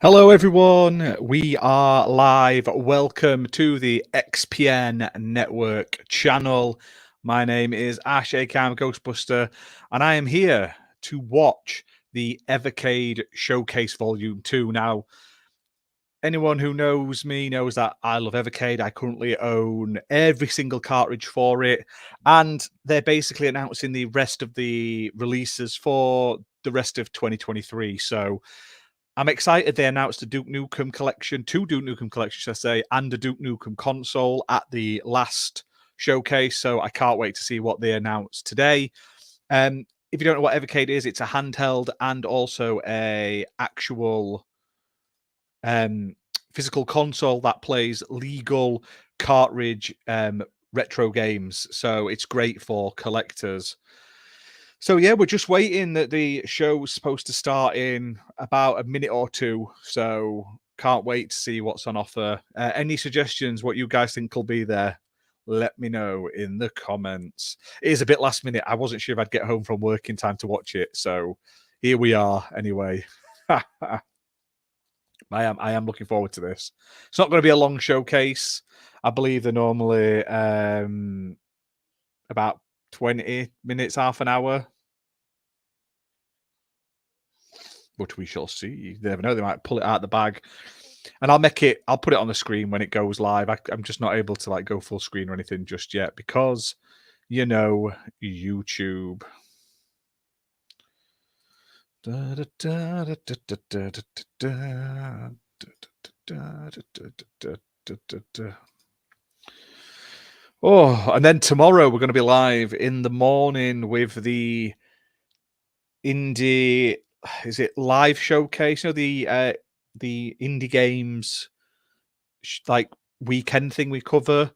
Hello, everyone. We are live. Welcome to the XPN Network channel. My name is Ash, aka Ghostbuster, and I am here to watch the Evercade Showcase Volume 2. Now, anyone who knows me knows that I love Evercade. I currently own every single cartridge for it, and they're basically announcing the rest of the releases for the rest of 2023. So, I'm excited they announced a Duke Nukem collection, two Duke Nukem collections, should I say, and a Duke Nukem console at the last showcase. So I can't wait to see what they announce today. If you don't know what Evercade is, it's a handheld and also a actual physical console that plays legal cartridge retro games. So it's great for collectors. So yeah, we're just waiting that the show's supposed to start in about a minute or two. So can't wait to see what's on offer. Any suggestions what you guys think will be there? Let me know in the comments. It is a bit last minute. I wasn't sure if I'd get home from work in time to watch it. So here we are anyway. I am looking forward to this. It's not going to be a long showcase. I believe they're normally about 20 minutes, half an hour. But we shall see. You never know, they might pull it out of the bag. And I'll put it on the screen when it goes live. I'm just not able to like go full screen or anything just yet because, you know, YouTube. Oh, and then tomorrow we're going to be live in the morning with the indie, is it live showcase? You know, the indie games like weekend thing we cover,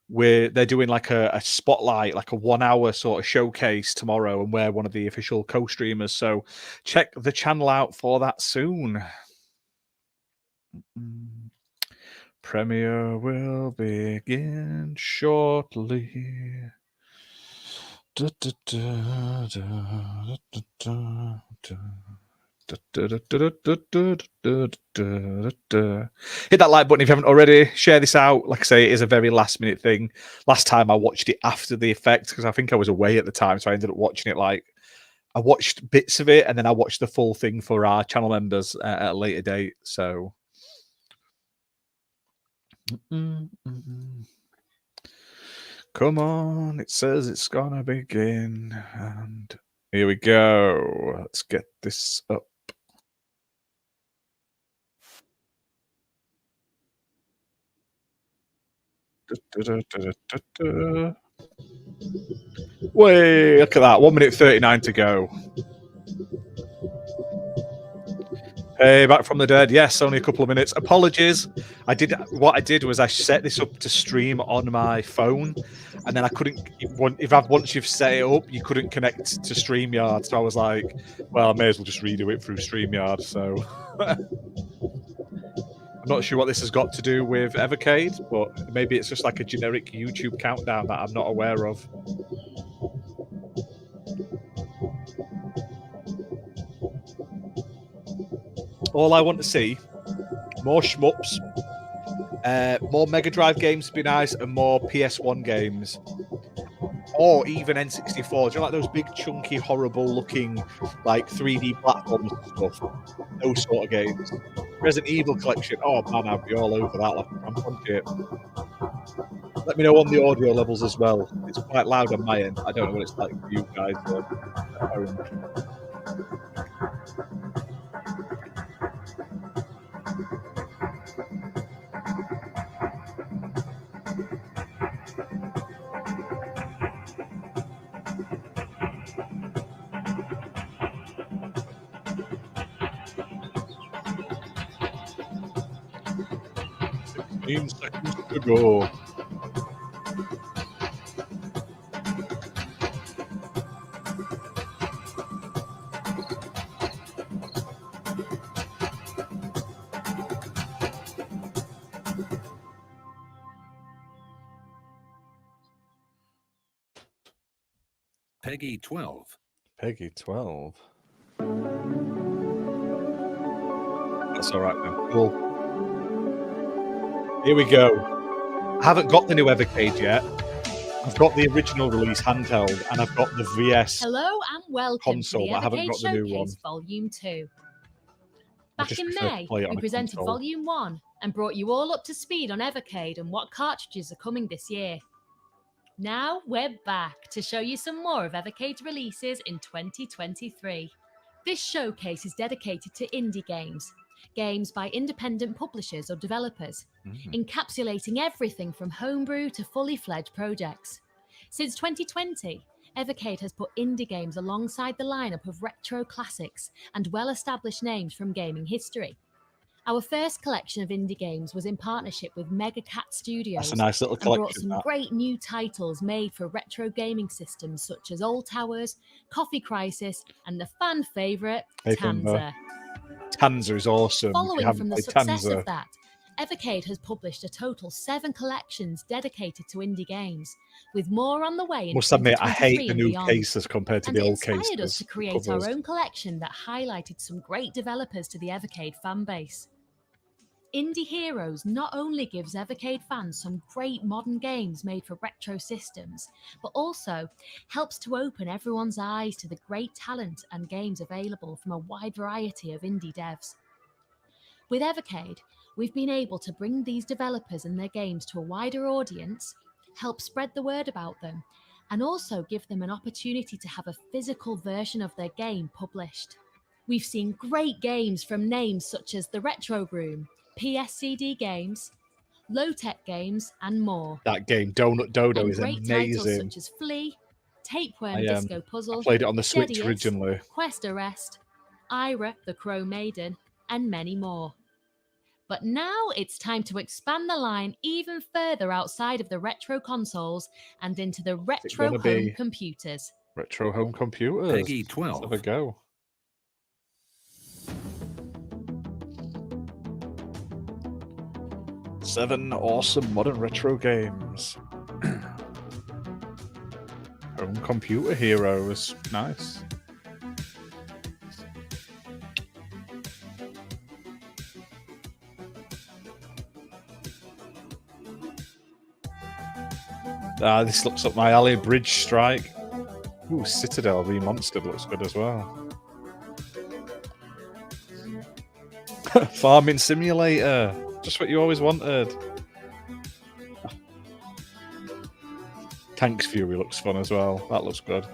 where they're doing like a spotlight, like a 1 hour sort of showcase tomorrow, and we're one of the official co-streamers. So check the channel out for that soon. Premiere will begin shortly. Hit that like button if you haven't already. Share this out. Like I say, it is a very last minute thing. Last time I watched it after the effect because I think I was away at the time, so I ended up watching it like I watched bits of it and then I watched the full thing for our channel members at a later date. So, come on, it says it's gonna begin, and here we go. Let's get this up. Way, look at that. 1 minute 39 to go. Hey, back from the dead. Yes, only a couple of minutes. Apologies. What I did was I set this up to stream on my phone, and then I couldn't. Once you've set it up, you couldn't connect to StreamYard. So I was like, well, I may as well just redo it through StreamYard. So I'm not sure what this has got to do with Evercade, but maybe it's just like a generic YouTube countdown that I'm not aware of. All I want to see, more shmups, more Mega Drive games would be nice, and more PS1 games. Or even N64. Do you know, like those big, chunky, horrible looking, like 3D platforms and stuff? Those sort of games. Resident Evil collection. Oh man, I'd be all over that. Like I'm on it. Let me know on the audio levels as well. It's quite loud on my end. I don't know what it's like for you guys at home. Seconds to go. Peggy 12. Peggy 12. That's all right then. Well, here we go. I haven't got the new Evercade yet. I've got the original release handheld, and I've got the VS Hello and welcome console, to but I the haven't Evercade got the new one. Showcase Volume 2. I Back just in prefer to May, play it on we a presented console. Volume 1 and brought you all up to speed on Evercade and what cartridges are coming this year. Now we're back to show you some more of Evercade's releases in 2023. This showcase is dedicated to indie games, games by independent publishers or developers, encapsulating everything from homebrew to fully fledged projects. Since 2020, Evercade has put indie games alongside the lineup of retro classics and well-established names from gaming history. Our first collection of indie games was in partnership with Mega Cat Studios. That's a nice little and brought collection. some great new titles made for retro gaming systems such as Old Towers, Coffee Crisis, and the fan favourite, Hey, Tanza. Tanza is awesome. If you Following haven't from the played success Tanza, of that, Evercade has published a total 7 collections dedicated to indie games, with more on the way in must admit, I 2023 hate the and new beyond. cases compared to And the it old inspired cases. us to the create our covers. own collection that highlighted some great developers to the Evercade fanbase. Indie Heroes not only gives Evercade fans some great modern games made for retro systems, but also helps to open everyone's eyes to the great talent and games available from a wide variety of indie devs. With Evercade, we've been able to bring these developers and their games to a wider audience, help spread the word about them, and also give them an opportunity to have a physical version of their game published. We've seen great games from names such as The Retro Room, PSCD Games, Low Tech Games, and more. That game, Donut Dodo, And is great titles amazing. such as Flea, Tapeworm I Disco I Puzzle, played it on the Switch Dedius, originally. Quest Arrest, Ira the Crow Maiden, and many more. But now it's time to expand the line even further outside of the retro consoles and into the retro gonna home be computers. Retro home computers. Peggy Let's 12. have a go. Seven awesome modern retro games. Home computer heroes. Nice. This looks up my alley. Bridge Strike. Ooh, Citadel Remonstered looks good as well. Farming Simulator. Just what you always wanted. Tanks Fury looks fun as well. That looks good.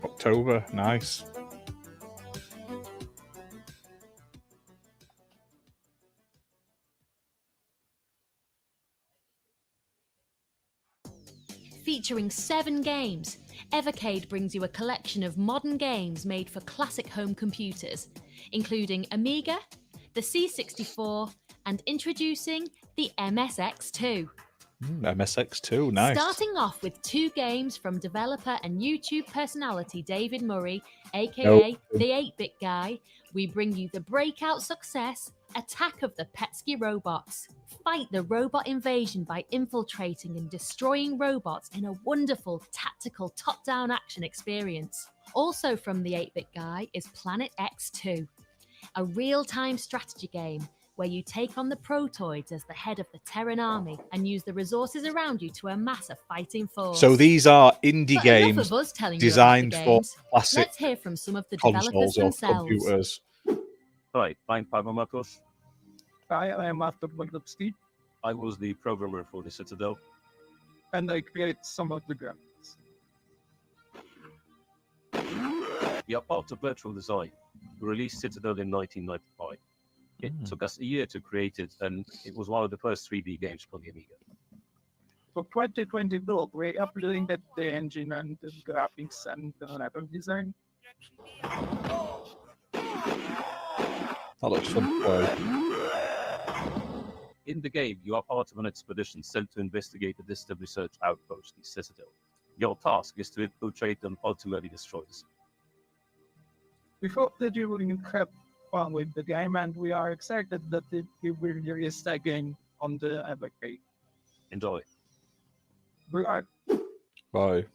October. Nice. Featuring 7 games, Evercade brings you a collection of modern games made for classic home computers, including Amiga, the C64, and introducing the MSX2. MSX2, nice. Starting off with 2 games from developer and YouTube personality David Murray, aka the 8-Bit Guy, we bring you the breakout success Attack of the Petsky Robots. Fight the robot invasion by infiltrating and destroying robots in a wonderful tactical top-down action experience. Also from the 8-Bit Guy is Planet X2, a real-time strategy game where you take on the Protoids as the head of the Terran army and use the resources around you to amass a fighting force. So these are indie But games enough of us telling designed you about the for games. classic Let's hear from some of the developers consoles or themselves. computers. Hi, I'm Paweł Marcos. Hi, I am Arthur Bogdowski, I was the programmer for the Citadel. and I create some of the graphics. We are part of Virtual Design. We released Citadel in 1995. It took us a year to create it, and it was one of the first 3D games for the Amiga. For 2022, we're uploading the engine and the graphics and the level design. That looks fun to play. In the game, you are part of an expedition sent to investigate the distant research outpost, the Citadel. Your task is to infiltrate and ultimately destroy the city. We hope that you will have fun with the game, and we are excited that we will release again on the Evercade. Enjoy. We are Bye.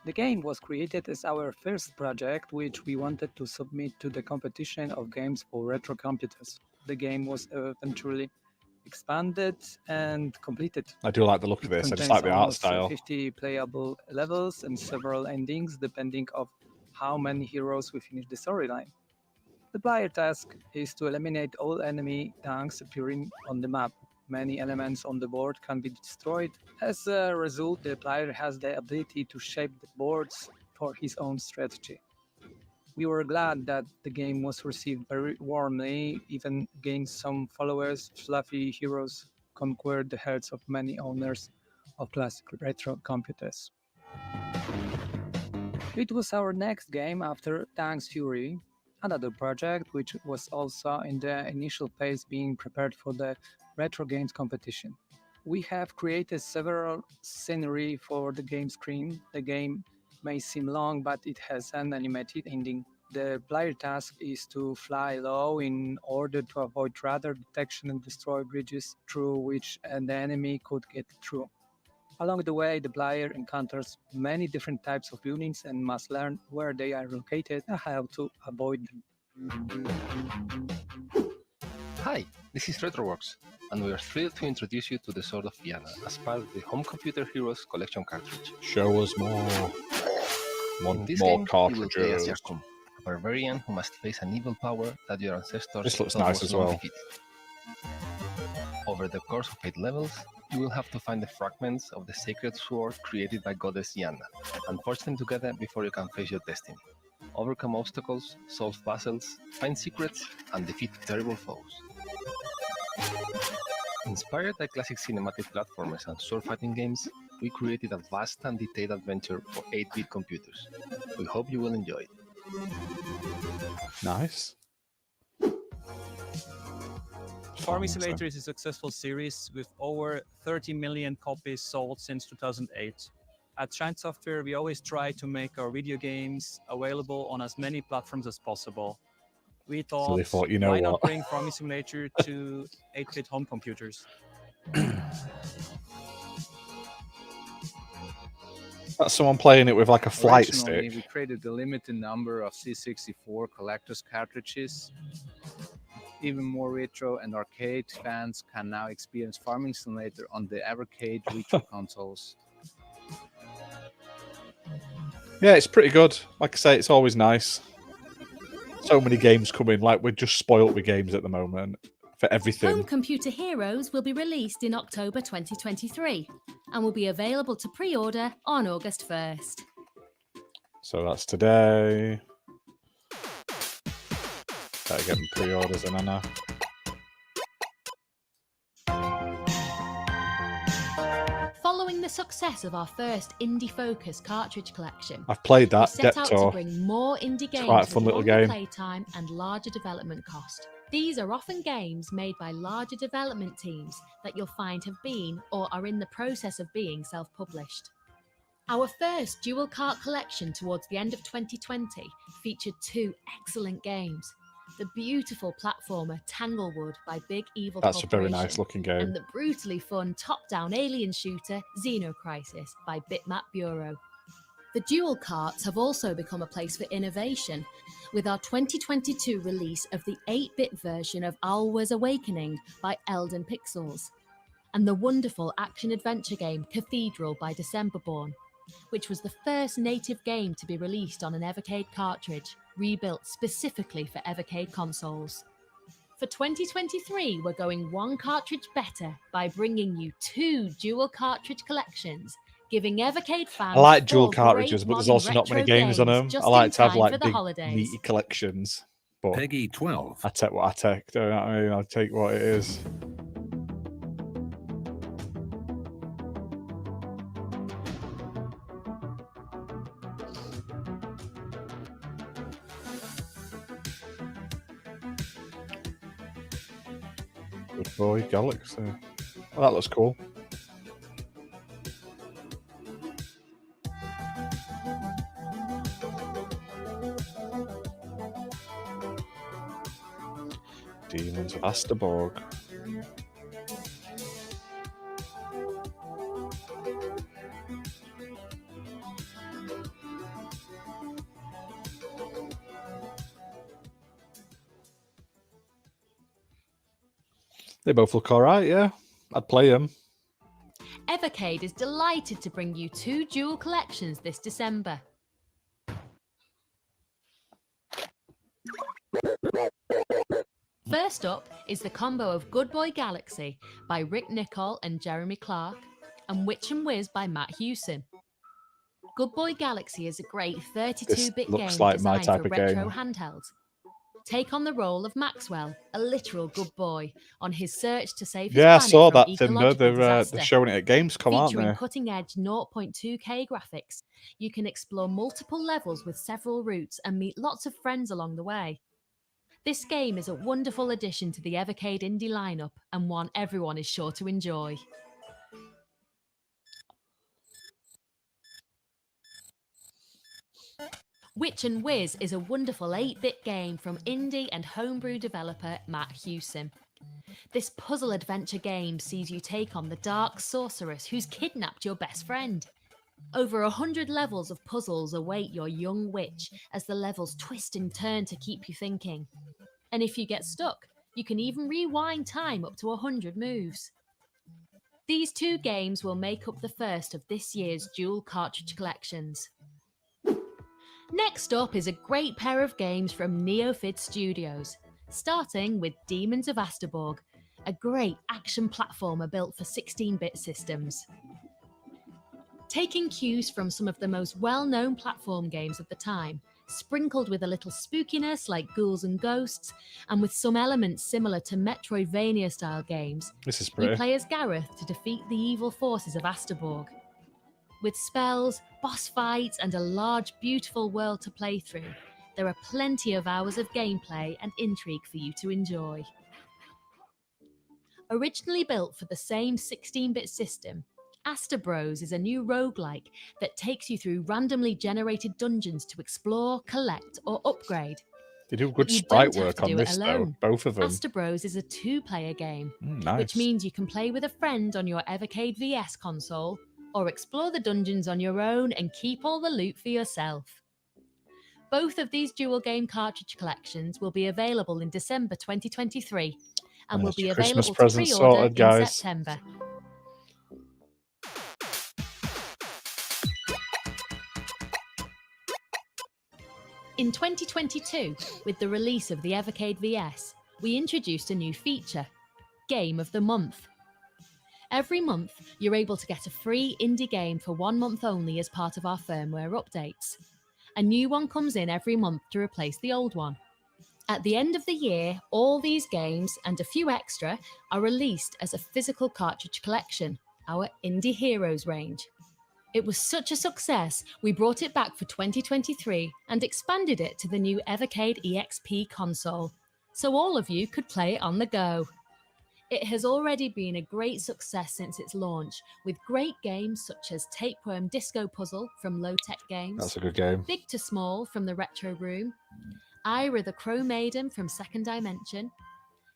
The game was created as our first project, which we wanted to submit to the competition of games for retro computers. The game was eventually expanded and completed. I do like the look of It this. I just contains like the art almost style. 50 playable levels and several endings, depending on how many heroes we finish the storyline. The player task is to eliminate all enemy tanks appearing on the map. Many elements on the board can be destroyed. As a result, the player has the ability to shape the boards for his own strategy. We were glad that the game was received very warmly, even against some followers. Fluffy heroes conquered the hearts of many owners of classic retro computers. It was our next game after Tanks Fury, another project which was also in the initial phase being prepared for the retro games competition. We have created several scenery for the game screen. The game may seem long, but it has an animated ending. The player task is to fly low in order to avoid radar detection and destroy bridges through which the enemy could get through. Along the way, the player encounters many different types of buildings and must learn where they are located and how to avoid them. Hi, this is RetroWorks, and we are thrilled to introduce you to the Sword of Vienna as part of the Home Computer Heroes collection cartridge. Show us more. In this More game, you will play as cartridges. Jakkum, a barbarian who must face an evil power that your ancestors This looks thought nice was as long well. defeated. Over the course of 8 levels, you will have to find the fragments of the sacred sword created by Goddess Diana, and forge them together before you can face your destiny. Overcome obstacles, solve puzzles, find secrets, and defeat terrible foes. Inspired by classic cinematic platformers and sword fighting games, we created a vast and detailed adventure for 8-bit computers. We hope you will enjoy it. Nice. Farming Simulator is a successful series with over 30 million copies sold since 2008. At Shine Software, we always try to make our video games available on as many platforms as possible. We thought, So they thought, you know why what? not bring Farming Simulator to 8-bit home computers? That's someone playing it with like a flight Originally, stick. we created a limited number of C64 collector's cartridges. Even more retro and arcade fans can now experience Farming Simulator on the Evercade retro consoles. Yeah, it's pretty good. Like I say, it's always nice. So many games coming. Like, we're just spoilt with games at the moment for everything. Home Computer Heroes will be released in October 2023 and will be available to pre-order on August 1st. So that's today. Better get them pre-orders in, Anna. Following the success of our first indie-focused cartridge collection, I've played we that, set out to Deptor. bring more indie games quite a with fun little longer game. playtime and larger development cost. These are often games made by larger development teams that you'll find have been or are in the process of being self-published. Our first dual cart collection towards the end of 2020 featured 2 excellent games. The beautiful platformer Tanglewood by Big Evil That's a very Corporation nice looking game. and the brutally fun top-down alien shooter Xenocrisis by Bitmap Bureau. The dual carts have also become a place for innovation, with our 2022 release of the 8-bit version of Alwa's Awakening by Elden Pixels, and the wonderful action-adventure game Cathedral by Decemberborn, which was the first native game to be released on an Evercade cartridge, rebuilt specifically for Evercade consoles. For 2023, we're going 1 cartridge better by bringing you 2 dual cartridge collections, giving Evercade fans I like dual 4 cartridges, great but there's modern also not many retro games on them. just I like in to have time like for the big, holidays. meaty collections. But Peggy 12. I take what I take. Don't you know what I mean? I'll take what it is. Good boy, Galaxy. Oh, that looks cool. Demons of Asterborg. They both look all right, yeah. I'd play them. Evercade is delighted to bring you 2 dual collections this December. First up is the combo of Good Boy Galaxy by Rick Nicol and Jeremy Clark, and Witch and Whiz by Matt Hewson. Good Boy Galaxy is a great 32-bit game like my designed type for of retro game. handhelds. Take on the role of Maxwell, a literal good boy, on his search to save his Yeah, I planet saw from that, Timber. ecological They're disaster. showing it at Gamescom, aren't Featuring they? cutting-edge 0.2K graphics, you can explore multiple levels with several routes and meet lots of friends along the way. This game is a wonderful addition to the Evercade indie lineup and one everyone is sure to enjoy. Witch and Whiz is a wonderful 8-bit game from indie and homebrew developer Matt Hewson. This puzzle adventure game sees you take on the dark sorceress who's kidnapped your best friend. Over 100 levels of puzzles await your young witch as the levels twist and turn to keep you thinking. And if you get stuck, you can even rewind time up to 100 moves. These 2 games will make up the first of this year's dual cartridge collections. Next up is a great pair of games from Neofid Studios, starting with Demons of Asterborg, a great action platformer built for 16-bit systems. Taking cues from some of the most well-known platform games of the time, sprinkled with a little spookiness like ghouls and ghosts, and with some elements similar to Metroidvania-style games, This is you pretty. play as Gareth to defeat the evil forces of Asterborg. With spells, boss fights, and a large, beautiful world to play through, there are plenty of hours of gameplay and intrigue for you to enjoy. Originally built for the same 16-bit system, Aster Bros is a new roguelike that takes you through randomly generated dungeons to explore, collect, or upgrade. They do But good you sprite don't have work to on do this, it though. alone. Both of them. Aster Bros is a 2-player game, Nice. which means you can play with a friend on your Evercade VS console, or explore the dungeons on your own and keep all the loot for yourself. Both of these dual game cartridge collections will be available in December 2023 and will There's be your Christmas available to present pre-order sorted, in guys. September. In 2022, with the release of the Evercade VS, we introduced a new feature, Game of the Month. Every month, you're able to get a free indie game for 1 month only as part of our firmware updates. A new one comes in every month to replace the old one. At the end of the year, all these games and a few extra are released as a physical cartridge collection, our Indie Heroes range. It was such a success, we brought it back for 2023 and expanded it to the new Evercade EXP console, so all of you could play it on the go. It has already been a great success since its launch, with great games such as Tapeworm Disco Puzzle from Low Tech Games, That's a good game. Big to Small from the Retro Room, Ira the Crow Maiden from Second Dimension,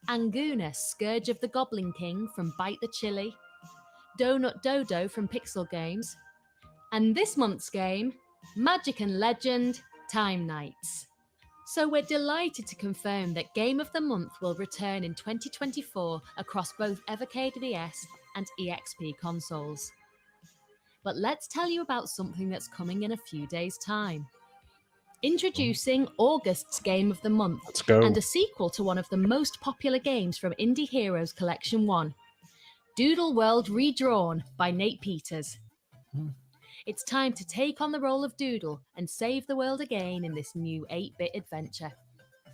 Anguna Scourge of the Goblin King from Bite the Chili, Donut Dodo from Pixel Games, and this month's game, Magic and Legend Time Nights. So we're delighted to confirm that Game of the Month will return in 2024 across both Evercade VS and EXP consoles. But let's tell you about something that's coming in a few days' time. Introducing August's Game of the Month, Let's go. and a sequel to one of the most popular games from Indie Heroes Collection 1, Doodle World Redrawn by Nate Peters. It's time to take on the role of Doodle and save the world again in this new 8-bit adventure.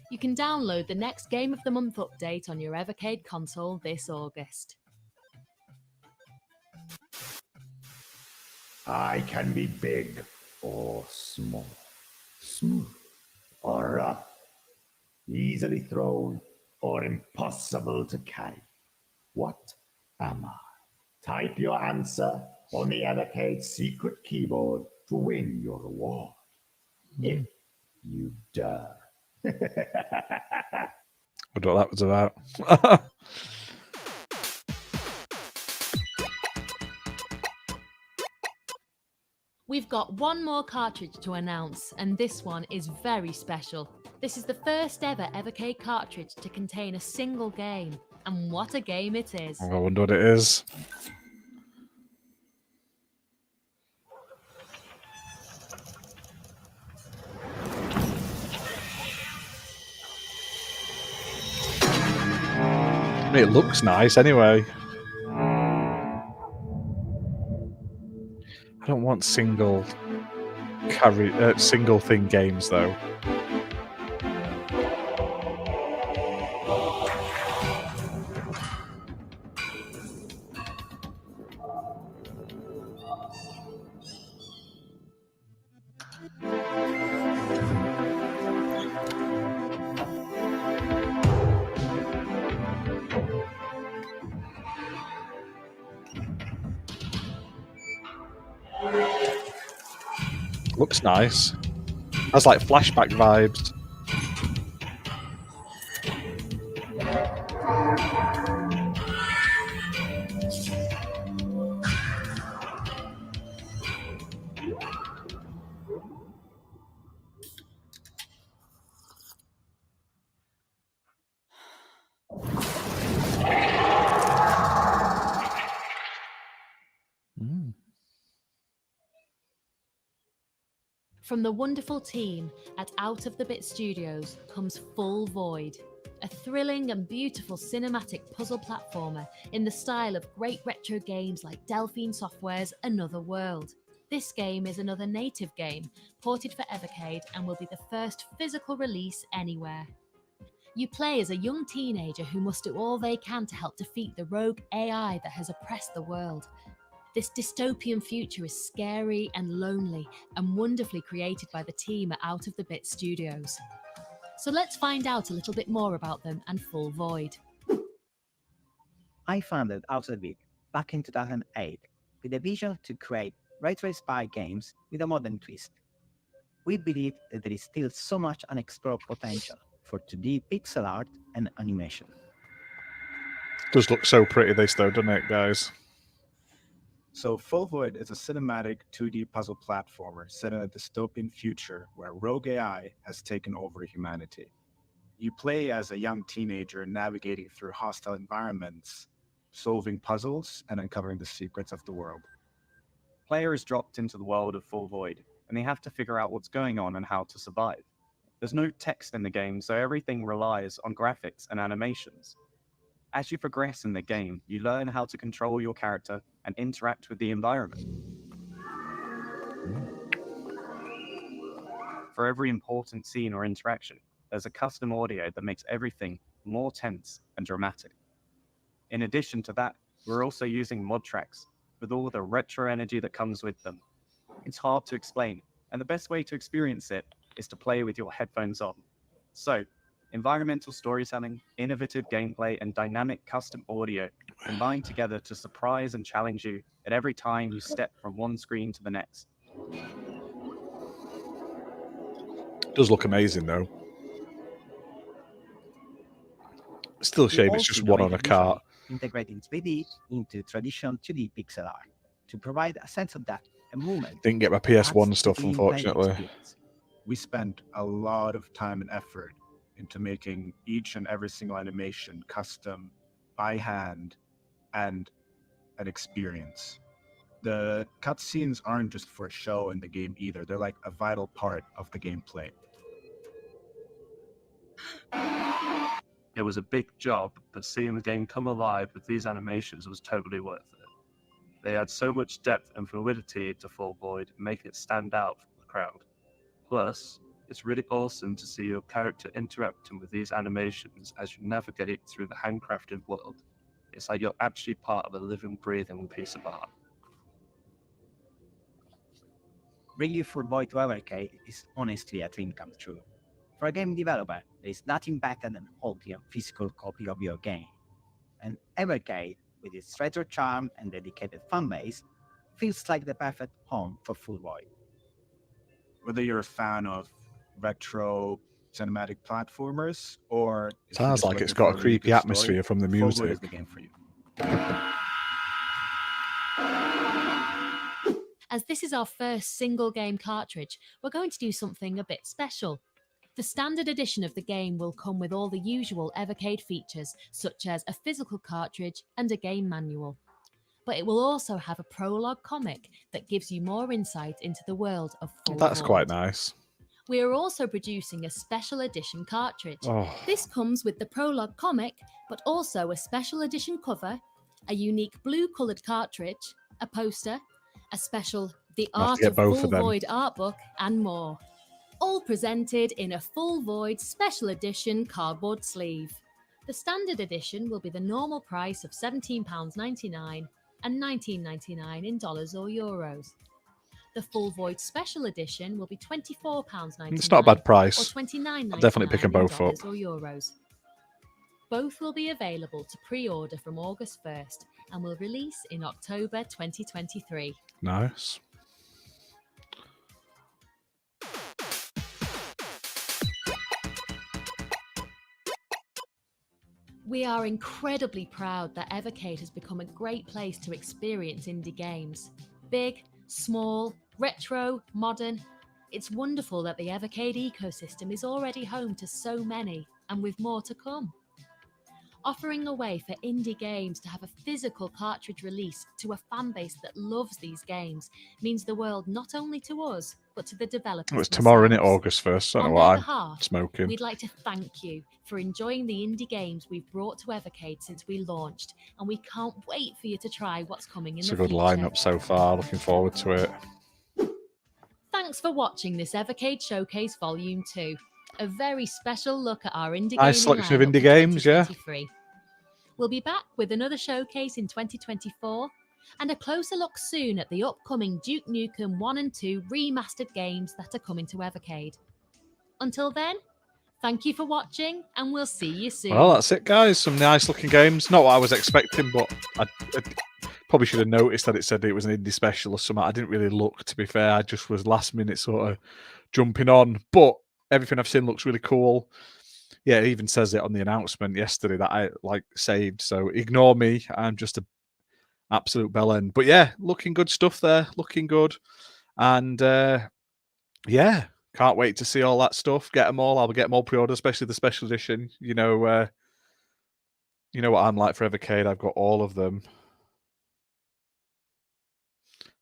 You can download the next Game of the Month update on your Evercade console this August. I can be big or small, smooth or rough, easily thrown or impossible to carry. What am I? Type your answer on the Evercade secret keyboard to win your reward. If you dare. Wonder what that was about. We've got one more cartridge to announce, and this one is very special. This is the first ever Evercade cartridge to contain a single game, And what a game it is. I wonder what it is. I mean, it looks nice anyway. I don't want single thing games though. Looks nice. Has like flashback vibes. From the wonderful team at Out of the Bit Studios comes Full Void, a thrilling and beautiful cinematic puzzle platformer in the style of great retro games like Delphine Software's Another World. This game is another native game ported for Evercade and will be the first physical release anywhere. You play as a young teenager who must do all they can to help defeat the rogue AI that has oppressed the world. This dystopian future is scary and lonely and wonderfully created by the team at Out of the Bit Studios. So let's find out a little bit more about them and Full Void. I founded Out of the Bit back in 2008 with a vision to create retro spy games with a modern twist. We believe that there is still so much unexplored potential for 2D pixel art and animation. Does look so pretty this though, doesn't it, guys? So Full Void is a cinematic 2D puzzle platformer set in a dystopian future where rogue AI has taken over humanity. You play as a young teenager navigating through hostile environments, solving puzzles, and uncovering the secrets of the world. Players dropped into the world of Full Void, and they have to figure out what's going on and how to survive. There's no text in the game, so everything relies on graphics and animations. As you progress in the game, you learn how to control your character and interact with the environment. For every important scene or interaction, there's a custom audio that makes everything more tense and dramatic. In addition to that, we're also using mod tracks with all the retro energy that comes with them. It's hard to explain, and the best way to experience it is to play with your headphones on. So, environmental storytelling, innovative gameplay, and dynamic custom audio combine together to surprise and challenge you at every time you step from one screen to the next. Does look amazing though. Still a shame it's just one on a cart. Integrating 3D into traditional 2D pixel art to provide a sense of depth and movement. Didn't get my PS1 stuff, unfortunately. We spent a lot of time and effort into making each and every single animation custom, by hand, and an experience. The cutscenes aren't just for show in the game either. They're like a vital part of the gameplay. It was a big job, but seeing the game come alive with these animations was totally worth it. They add so much depth and fluidity to Full Void, making it stand out from the crowd. Plus, it's really awesome to see your character interacting with these animations as you navigate through the handcrafted world. It's like you're actually part of a living, breathing piece of art. Bringing Full Void to Evercade is honestly a dream come true. For a game developer, there is nothing better than holding a physical copy of your game. And Evercade, with its retro charm and dedicated fanbase, feels like the perfect home for Full Void. Whether you're a fan of retro cinematic platformers or sounds like it's got a creepy atmosphere from the music. Full Void is the game for you. As this is our first single game cartridge, we're going to do something a bit special. The standard edition of the game will come with all the usual Evercade features, such as a physical cartridge and a game manual. But it will also have a prologue comic that gives you more insight into the world of Full That's Void. quite nice. We are also producing a special edition cartridge. Oh. This comes with the prologue comic, but also a special edition cover, a unique blue-coloured cartridge, a poster, a special The I'll have to Art get of both Full of them. Void art book, and more. All presented in a Full Void special edition cardboard sleeve. The standard edition will be the normal price of £17.99 and $19.99 in dollars or euros. The Full Void Special Edition will be £24.99. It's not a bad price. Or $29.99 I'll definitely pick them both in up. dollars or euros. Both will be available to pre-order from August 1st and will release in October 2023. Nice. We are incredibly proud that Evercade has become a great place to experience indie games. Big, small, retro, modern. It's wonderful that the Evercade ecosystem is already home to so many, and with more to come. Offering a way for indie games to have a physical cartridge release to a fan base that loves these games means the world not only to us, but to the developers. It's tomorrow, isn't it? themselves. August 1st. I don't On know what their I'm behalf, smoking. we'd like to thank you for enjoying the indie games we've brought to Evercade since we launched, and we can't wait for you to try what's coming in It's the a good future. lineup so far. Looking forward to it. Thanks for watching this Evercade Showcase Volume 2. A very special look at our indie Nice gaming selection of lineup indie for games, yeah. 2023. We'll be back with another showcase in 2024 and a closer look soon at the upcoming Duke Nukem 1 and 2 remastered games that are coming to Evercade. Until then, thank you for watching and we'll see you soon. Well, that's it, guys. Some nice looking games. Not what I was expecting, but I probably should have noticed that it said it was an indie special or something. I didn't really look, to be fair. I just was last minute sort of jumping on. But everything I've seen looks really cool. Yeah, it even says it on the announcement yesterday that I saved. So ignore me. I'm just an absolute bellend. But yeah, looking good stuff there. Looking good. And yeah, can't wait to see all that stuff. Get them all. I'll get them all pre-ordered, especially the special edition. You know what I'm like for Evercade. I've got all of them.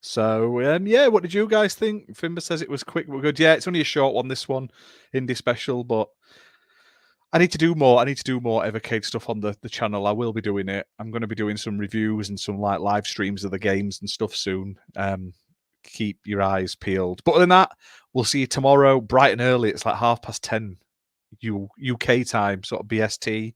So yeah, what did you guys think? Fimber says it was quick but good. Yeah, it's only a short one, this one, indie special, but I need to do more. I need to do more Evercade stuff on the channel. I will be doing it. I'm going to be doing some reviews and some live streams of the games and stuff soon. Keep your eyes peeled. But other than that, we'll see you tomorrow, bright and early. It's like 10:30 UK time, sort of BST.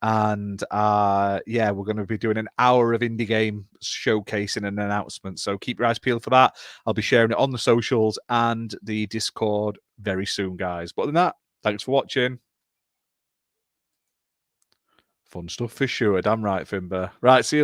And yeah, we're going to be doing an hour of indie game showcasing an announcement. So keep your eyes peeled for that. I'll be sharing it on the socials and the Discord very soon, guys. But other than that, thanks for watching. Fun stuff for sure. Damn right, Fimber. Right, see you.